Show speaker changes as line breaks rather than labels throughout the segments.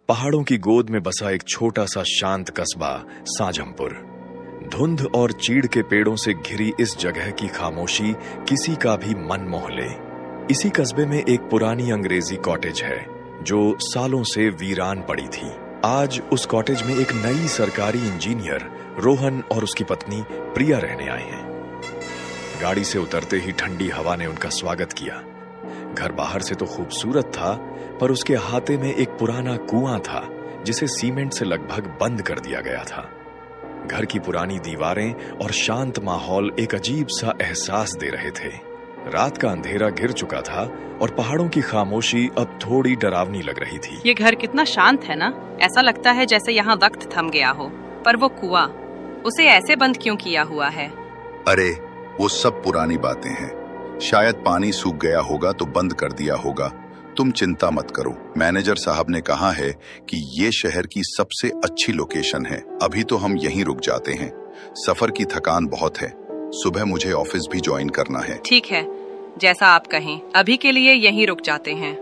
पहाड़ों की गोद में बसा एक छोटा सा शांत कस्बा साजमपुर। धुंध और चीड़ के पेड़ों से घिरी इस जगह की खामोशी किसी का भी मन मोह ले। इसी कस्बे में एक पुरानी अंग्रेजी कॉटेज है जो सालों से वीरान पड़ी थी। आज उस कॉटेज में एक नई सरकारी इंजीनियर रोहन और उसकी पत्नी प्रिया रहने आए हैं। गाड़ी से उतरते ही ठंडी हवा ने उनका स्वागत किया। घर बाहर से तो खूबसूरत था, पर उसके अहाते में एक पुराना कुआं था जिसे सीमेंट से लगभग बंद कर दिया गया था। घर की पुरानी दीवारें और शांत माहौल एक अजीब सा एहसास दे रहे थे। रात का अंधेरा गिर चुका था और पहाड़ों की खामोशी अब थोड़ी डरावनी लग रही थी।
ये घर कितना शांत है ना, ऐसा लगता है जैसे यहाँ वक्त थम गया हो। पर वो कुआं, उसे ऐसे बंद क्यों किया हुआ है?
अरे वो सब पुरानी बातें हैं। शायद पानी सूख गया होगा तो बंद कर दिया होगा। तुम चिंता मत करो। मैनेजर साहब ने कहा है कि ये शहर की सबसे अच्छी लोकेशन है। अभी तो हम यहीं रुक जाते हैं। सफर की थकान बहुत है। सुबह मुझे ऑफिस भी ज्वाइन करना है।
ठीक है, जैसा आप कहें। अभी के लिए यहीं रुक जाते हैं।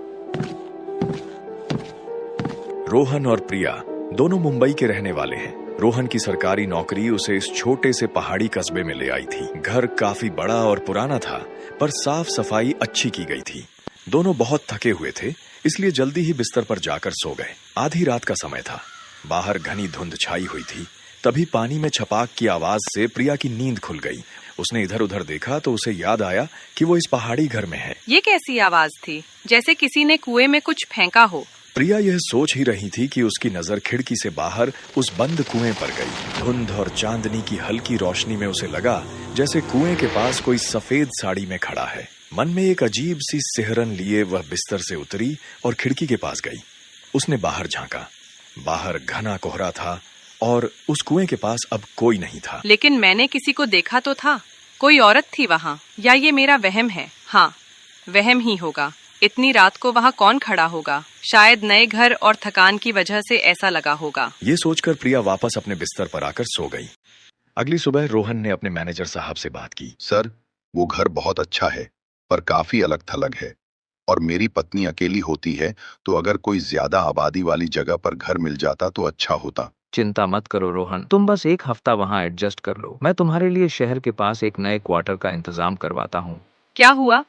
रोहन और प्रिया दोनों मुंबई के रहने वाले हैं। रोहन की सरकारी नौकरी उसे इस छोटे से पहाड़ी कस्बे में ले आई थी। घर काफी बड़ा और पुराना था, पर साफ सफाई अच्छी की गई थी। दोनों बहुत थके हुए थे, इसलिए जल्दी ही बिस्तर पर जाकर सो गए। आधी रात का समय था। बाहर घनी धुंध छाई हुई थी। तभी पानी में छपाक की आवाज से प्रिया की नींद खुल गई। उसने इधर उधर देखा तो उसे याद आया कि वो इस पहाड़ी घर में है।
ये कैसी आवाज थी? जैसे किसी ने कुएं में कुछ फेंका हो।
प्रिया यह सोच ही रही थी कि उसकी नजर खिड़की से बाहर उस बंद कुएं पर गई। धुंध और चांदनी की हल्की रोशनी में उसे लगा जैसे कुएं के पास कोई सफेद साड़ी में खड़ा है। मन में एक अजीब सी सिहरन लिए वह बिस्तर से उतरी और खिड़की के पास गई। उसने बाहर झांका। बाहर घना कोहरा था और उस कुएं के पास अब कोई नहीं था।
लेकिन मैंने किसी को देखा तो था। कोई औरत थी वहाँ। या ये मेरा वहम है? हाँ, वहम ही होगा। इतनी रात को वहाँ कौन खड़ा होगा? शायद नए घर और थकान की वजह से ऐसा लगा होगा।
ये सोचकर प्रिया वापस अपने बिस्तर पर आकर सो गई। अगली सुबह रोहन ने अपने मैनेजर साहब से बात की।
सर, वो घर बहुत अच्छा है, पर काफी अलग थलग है और मेरी पत्नी अकेली होती है, तो अगर कोई ज्यादा आबादी वाली जगह पर घर मिल जाता तो अच्छा होता।
चिंता मत करो रोहन, तुम बस एक हफ्ता वहाँ एडजस्ट कर लो। मैं तुम्हारे लिए शहर के पास एक नए क्वार्टर का इंतजाम करवाता हूँ।
क्या हुआ?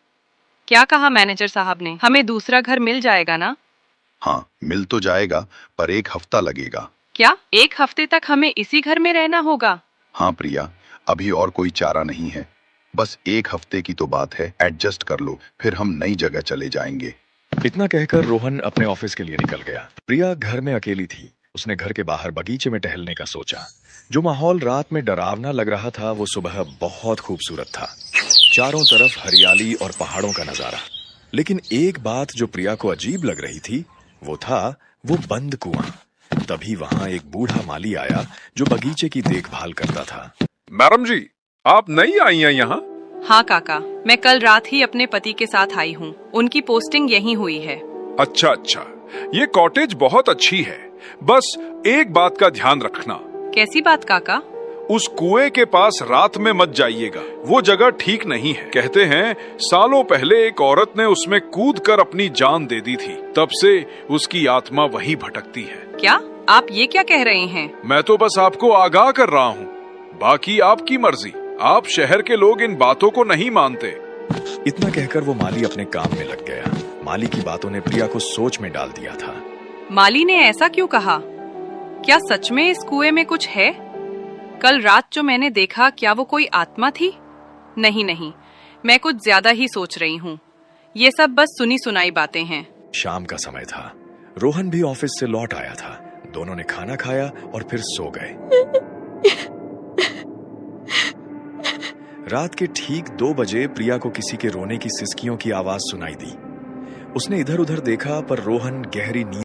क्या कहा मैनेजर साहब ने? हमें दूसरा घर मिल जाएगा ना?
हाँ, मिल तो जाएगा, पर एक हफ्ता लगेगा।
क्या 1 हफ्ते तक हमें इसी घर में रहना होगा?
हाँ प्रिया, अभी और कोई चारा नहीं है। बस 1 हफ्ते की तो बात है, एडजस्ट कर लो, फिर हम नई जगह चले जाएंगे।
इतना कहकर रोहन अपने ऑफिस के लिए निकल गया। प्रिया घर में अकेली थी। उसने घर के बाहर बगीचे में टहलने का सोचा। जो माहौल रात में डरावना लग रहा था, वो सुबह बहुत खूबसूरत था। चारों तरफ हरियाली और पहाड़ों का नजारा। लेकिन एक बात जो प्रिया को अजीब लग रही थी, वो था वो बंद कुआं। तभी वहां एक बूढ़ा माली आया जो बगीचे की देखभाल करता था।
मैडम जी, आप नई आई हैं यहाँ?
हाँ काका, मैं कल रात ही अपने पति के साथ आई हूँ। उनकी पोस्टिंग यहीं हुई है।
अच्छा अच्छा, ये कॉटेज बहुत अच्छी है। बस एक बात का ध्यान रखना।
कैसी बात काका?
उस कुएं के पास रात में मत जाइएगा। वो जगह ठीक नहीं है। कहते हैं सालों पहले एक औरत ने उसमें कूदकर अपनी जान दे दी थी। तब से उसकी आत्मा वहीं भटकती है।
क्या आप ये क्या कह रहे हैं?
मैं तो बस आपको आगाह कर रहा हूँ। बाकी आपकी मर्जी। आप शहर के लोग इन बातों को नहीं मानते।
इतना कहकर वो माली अपने काम में लग गया। माली की बातों ने प्रिया को सोच में डाल दिया था।
माली ने ऐसा क्यों कहा? क्या सच में इस कुएं में कुछ है? कल रात जो मैंने देखा, क्या वो कोई आत्मा थी? नहीं, मैं कुछ ज्यादा ही सोच रही हूँ। ये सब बस सुनी सुनाई बातें हैं।
शाम का समय था। रोहन भी ऑफिस से लौट आया था। दोनों ने खाना खाया और फिर सो गए। रात के ठीक 2 बजे प्रिया को किसी के रोने की सिसकियों की आवाज सुनाई दी। उसने इधर उधर देखा, पर रोहन गहरी नींद